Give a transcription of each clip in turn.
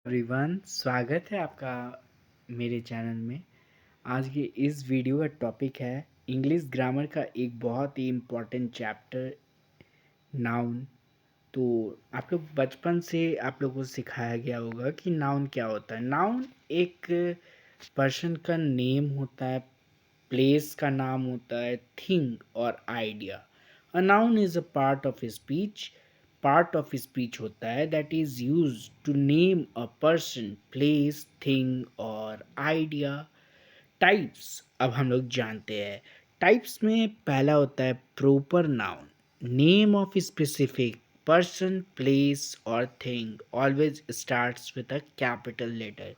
Everyone, स्वागत है आपका मेरे चैनल में। आज के इस वीडियो का टॉपिक है इंग्लिश ग्रामर का एक बहुत ही इम्पोर्टेंट चैप्टर, नाउन। तो आप लोग बचपन से आप लोगों को सिखाया गया होगा कि नाउन क्या होता है। नाउन एक पर्सन का नेम होता है, प्लेस का नाम होता है, थिंग और idea. A noun is a part of speech होता है that is use to name a person, place, thing और आइडिया। टाइप्स अब हम लोग जानते हैं। टाइप्स में पहला होता है proper noun, name of specific person, place और thing, always starts with a capital letter.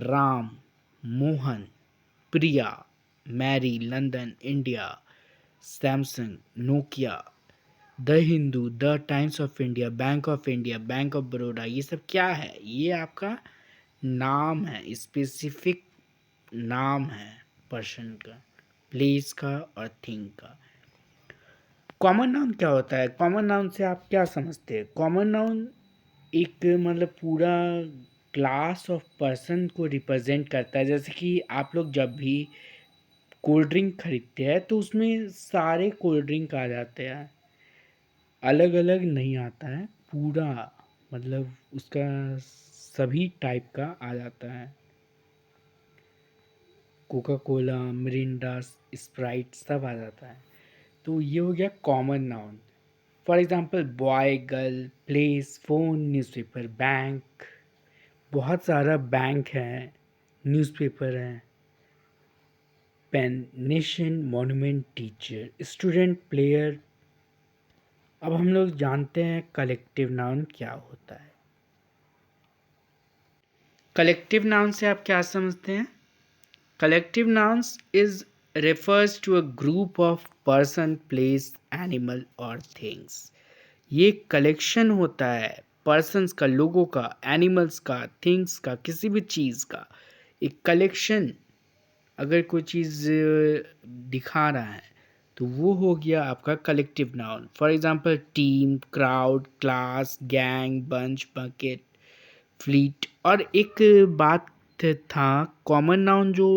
Ram, Mohan, Priya, Mary, London, India, Samsung, Nokia, the Hindu, the Times of India, Bank of Baroda. ये सब क्या है? ये आपका नाम है, स्पेसिफिक नाम है पर्सन का, प्लेस का और थिंग का। कॉमन नाउन क्या होता है? कॉमन नाउन से आप क्या समझते हैं? कॉमन नाउन एक मतलब पूरा क्लास ऑफ पर्सन को रिप्रेजेंट करता है। जैसे कि आप लोग जब भी कोल्ड ड्रिंक खरीदते हैं तो उसमें सारे कोल्ड ड्रिंक आ जाते हैं, अलग अलग नहीं आता है, पूरा मतलब उसका सभी टाइप का आ जाता है। कोका कोला, मिरिंडा, स्प्राइट सब आ जाता है। तो ये हो गया common noun. For example boy, girl, place, phone, newspaper, bank. बहुत सारा बैंक है, न्यूज़पेपर है, pen, nation, monument, teacher, student, player. अब हम लोग जानते हैं कलेक्टिव नाउन क्या होता है। कलेक्टिव नाउन से आप क्या समझते हैं? Collective nouns is refers to a group of person, place, animal और things। ये कलेक्शन होता है पर्सन्स का, लोगों का, एनिमल्स का, थिंग्स का, किसी भी चीज़ का एक कलेक्शन। अगर कोई चीज़ दिखा रहा है तो वो हो गया आपका collective noun. For example team, crowd, class, gang, bunch, bucket, fleet. और एक बात था, कॉमन नाउन जो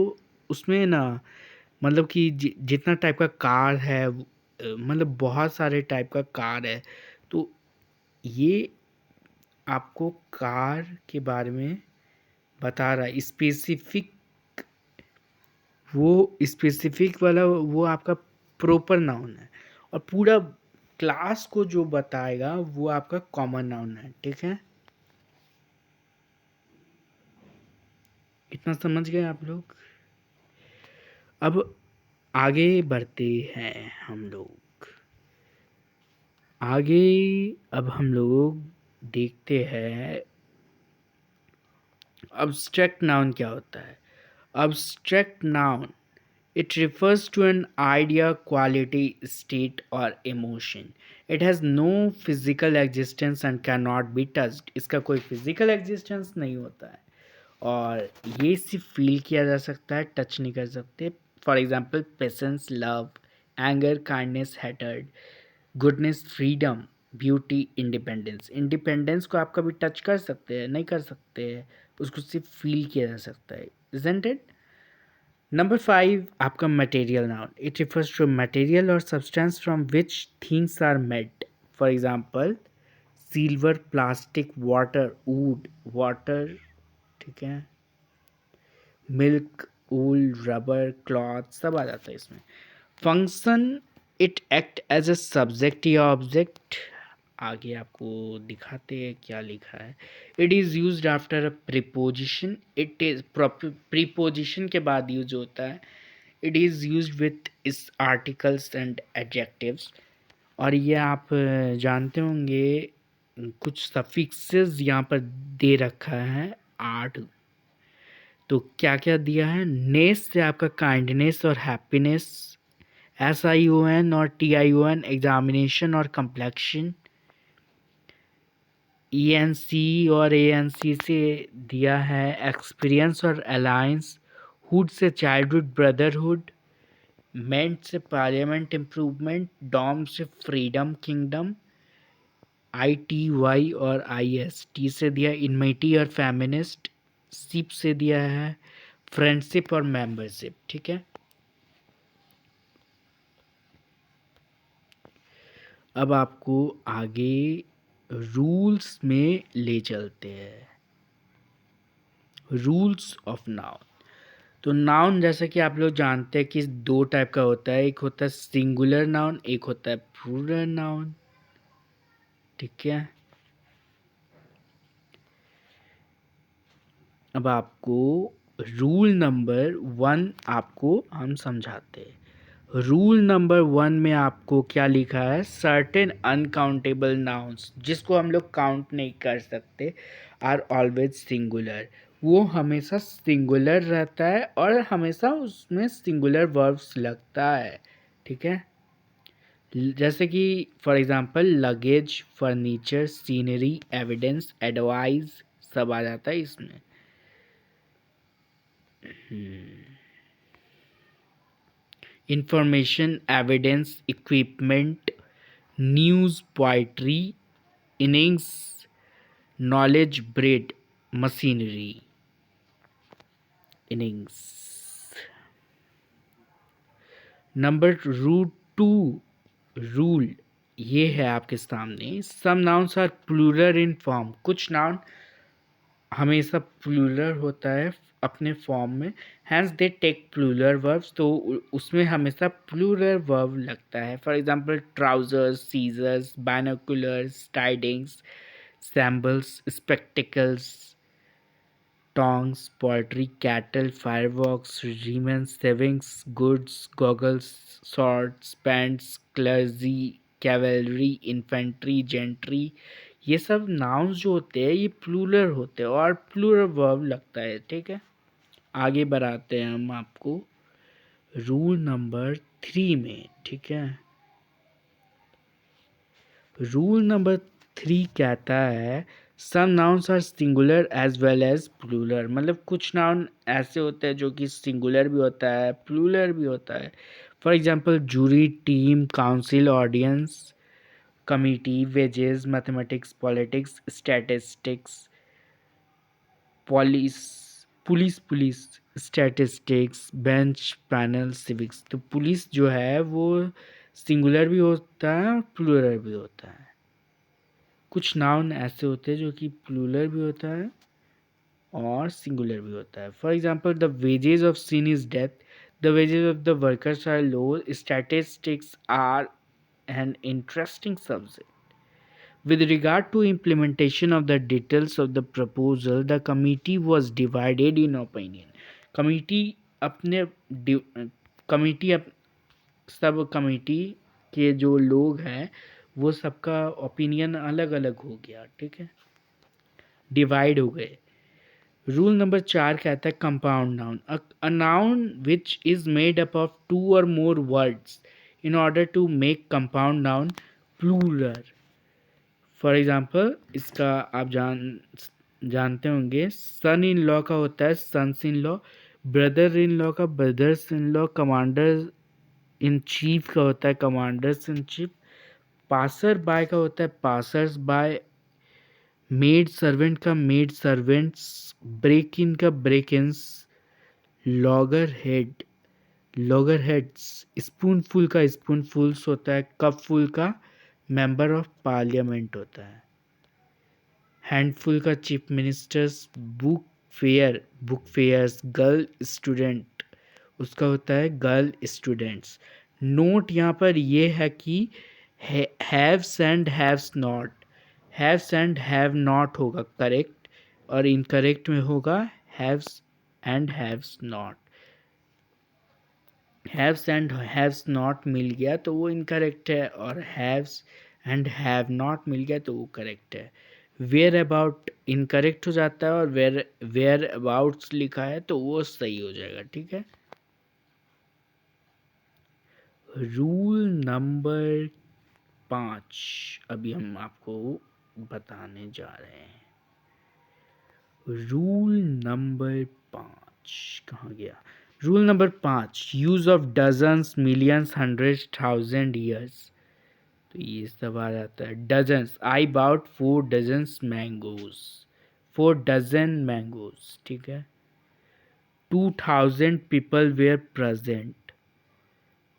उसमें ना मतलब कि जितना टाइप का कार है, मतलब बहुत सारे टाइप का कार है। तो ये आपको कार के बारे में बता रहा है, स्पेसिफिक। वो स्पेसिफिक वाला वो आपका प्रॉपर नाउन है, और पूरा क्लास को जो बताएगा वो आपका कॉमन नाउन है। ठीक है, इतना समझ गए आप लोग? अब आगे बढ़ते हैं हम लोग आगे। अब हम लोग देखते हैं abstract noun क्या होता है। abstract noun, it refers to an idea, quality, state or emotion. It has no physical existence and cannot be touched। इसका कोई physical existence नहीं होता है और ये सिर्फ फील किया जा सकता है, टच नहीं कर सकते। For example patience, love, anger, kindness, hatred, goodness, freedom, beauty, independence. Independence को आप कभी टच कर सकते हैं? नहीं कर सकते हैं, उसको सिर्फ फील किया जा सकता है। Isn't it? नंबर 5 आपका material noun. It refers to material और substance from which things are made. For example silver, plastic, water, wood, water, ठीक है, मिल्क, वूल, रबर, क्लॉथ सब आ जाता है इसमें। Function, it act as a subject या ऑब्जेक्ट। आगे आपको दिखाते हैं क्या लिखा है। It is use after a preposition. It is preposition के बाद यूज होता है। It is use with is articles and adjectives. और ये आप जानते होंगे कुछ सफिक्सेस यहाँ पर दे रखा है 8। तो क्या क्या दिया है? नेस से आपका काइंडनेस और हैप्पीनेस, SION और TION एग्जामिनेशन और कम्प्लेक्शन, ENC और ANC से दिया है एक्सपीरियंस और अलायंस, हुड से चाइल्डहुड ब्रदरहुड, मेंट से पार्लियामेंट इम्प्रूवमेंट, डॉम से फ्रीडम किंगडम, ITY और IS, T से दिया इनमिटी और फेमिनिस्ट, शिप से दिया है फ्रेंडशिप और मेंबरशिप। ठीक है, अब आपको आगे रूल्स में ले चलते हैं। Rules of noun. तो नाउन जैसा कि आप लोग जानते हैं कि दो टाइप का होता है, एक होता है सिंगुलर नाउन, एक होता है प्लूरल नाउन। ठीक है, अब आपको रूल नंबर 1 आपको हम समझाते हैं। रूल नंबर 1 में आपको क्या लिखा है, सर्टेन अनकाउंटेबल नाउन्स जिसको हम लोग काउंट नहीं कर सकते आर ऑलवेज सिंगुलर। वो हमेशा सिंगुलर रहता है और हमेशा उसमें सिंगुलर वर्ब्स लगता है। ठीक है, जैसे कि for example luggage, furniture, scenery, evidence, advice सब आ जाता है इसमें। Information, evidence, equipment, news, poetry, innings, knowledge, bread, machinery. Innings number rule 2 rule ये है आपके सामने। Some nouns are plural in form. कुछ नाउन हमेशा प्लूरल होता है अपने फॉर्म में, hence they take plural verbs, तो उसमें हमेशा प्लूरल वर्ब लगता है। For example trousers, scissors, binoculars, tidings, shambles, spectacles, tongs, poetry, cattle, fireworks, remains, savings, goods, goggles, shorts, pants, clergy, cavalry, infantry, gentry, ये सब नाउन्स जो होते हैं ये प्लूरल होते हैं और प्लूरल वर्ब लगता है। ठीक है, आगे बढ़ाते हैं हम आपको रूल नंबर 3 में। ठीक है, रूल नंबर 3 कहता है some nouns are singular as well as plural. मतलब कुछ नाउन ऐसे होते हैं जो कि सिंगुलर भी होता है प्लूरल भी होता है। For example jury, team, council, audience, committee, wages, mathematics, politics, statistics, police, police statistics, bench, panel, civics. तो पुलिस जो है वो सिंगुलर भी होता है और प्लूरल भी होता है। कुछ नाउन ऐसे होते हैं जो कि प्लूरल भी होता है और सिंगुलर भी होता है। For example the wages of sin is death, the wages of the workers are low, statistics are an interesting subject. With regard to implementation of the details of the proposal, the committee was divided in opinion. Committee अपने committee सब committee के जो लोग हैं वो सबका opinion अलग अलग हो गया। ठीक है, डिवाइड हो गए। रूल नंबर 4 कहता है compound noun, a noun which is made up of 2 और more words in order to make compound noun plural. For example इसका आप जानते होंगे, सन इन लॉ का होता है sons in law, brother in law का brothers in law, commander in chief का होता है commanders in chief, passer by का होता है पासर्स बाय, मेड सर्वेंट का मेड सर्वेंट्स, ब्रेक इन का break ins, logger head logger heads, spoon full का स्पून फुल्स होता है, कप फुल का मेंबर ऑफ पार्लियामेंट होता है, हैंडफुल का chief ministers, book fairs, girl student उसका होता है गर्ल स्टूडेंट्स। नोट यहाँ पर ये है कि haves and haves not, haves and have not होगा करेक्ट और इनकरेक्ट में होगा haves and haves not. Haves and haves not मिल गया तो वो इनकरेक्ट है और हैव्स एंड हैव नॉट मिल गया तो वो करेक्ट है। वेयर अबाउट इनकरेक्ट हो जाता है और वेयर अबाउट्स लिखा है तो वो सही हो जाएगा। ठीक है, रूल नंबर 5 अभी हम आपको बताने जा रहे हैं। रूल नंबर 5 कहाँ गया? Rule number 5, use of dozens, millions, hundred, thousand years. तो ये सब आ जाता है। Dozens, I bought 4 dozens mangoes, 4 dozen mangoes, ठीक है। 2000 people were present,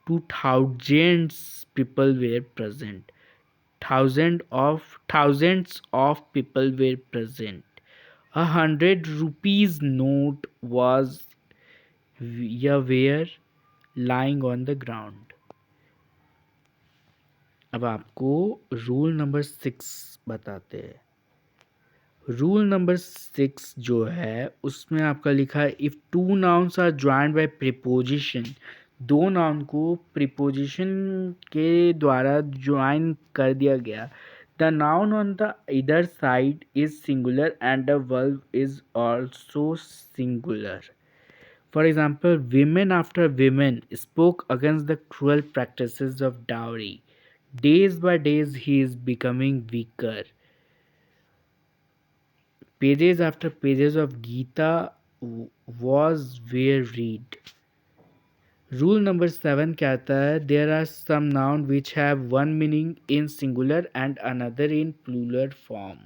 2000 people were present, thousands of people were present. 100 rupees note was were lying on the ground. अब आपको रूल नंबर 6 बताते हैं। रूल नंबर 6 जो है उसमें आपका लिखा है, if two nouns are joined by preposition, दो नाउन को प्रीपोजिशन के द्वारा ज्वाइन कर दिया गया, the noun on the either side is singular and the verb is also singular. For example, women after women spoke against the cruel practices of dowry. Days by days he is becoming weaker. Pages after pages of Gita was were read. Rule number 7 कहता है, there are some nouns which have one meaning in singular and another in plural form.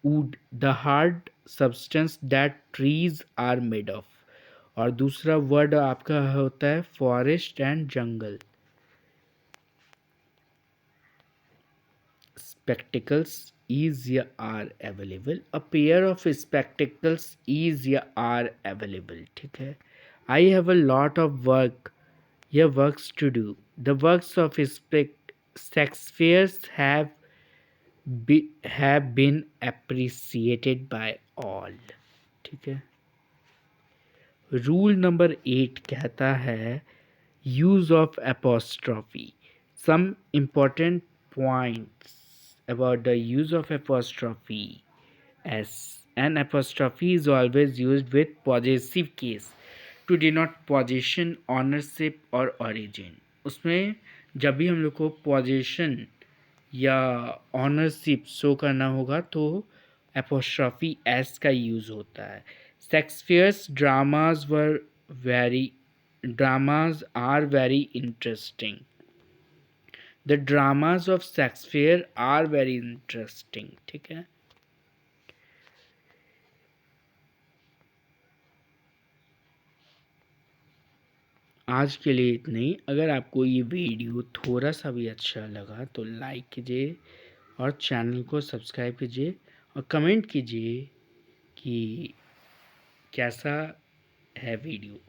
Wood, the hard substance that trees are made of. और दूसरा word आपका होता है forest and jungle. Spectacles is या are available, a pair of spectacles is या are available, ठीक है। I have a lot of work, या works to do, the works of Shakespeare have been appreciated by all, ठीक है। Rule number 8 कहता है, use of apostrophe. Some important points about the use of apostrophe. As an apostrophe is always used with possessive case to denote possession, ownership और origin. उसमें जब भी हम लोग को possession या ऑनरशिप शो करना होगा तो एपोस्ट्रॉफी एस का यूज़ होता है। Shakespeare's dramas are very interesting, the dramas of Shakespeare are very interesting, ठीक है। आज के लिए इतना ही। अगर आपको ये वीडियो थोड़ा सा भी अच्छा लगा तो लाइक कीजिए और चैनल को सब्सक्राइब कीजिए और कमेंट कीजिए कि कैसा है वीडियो।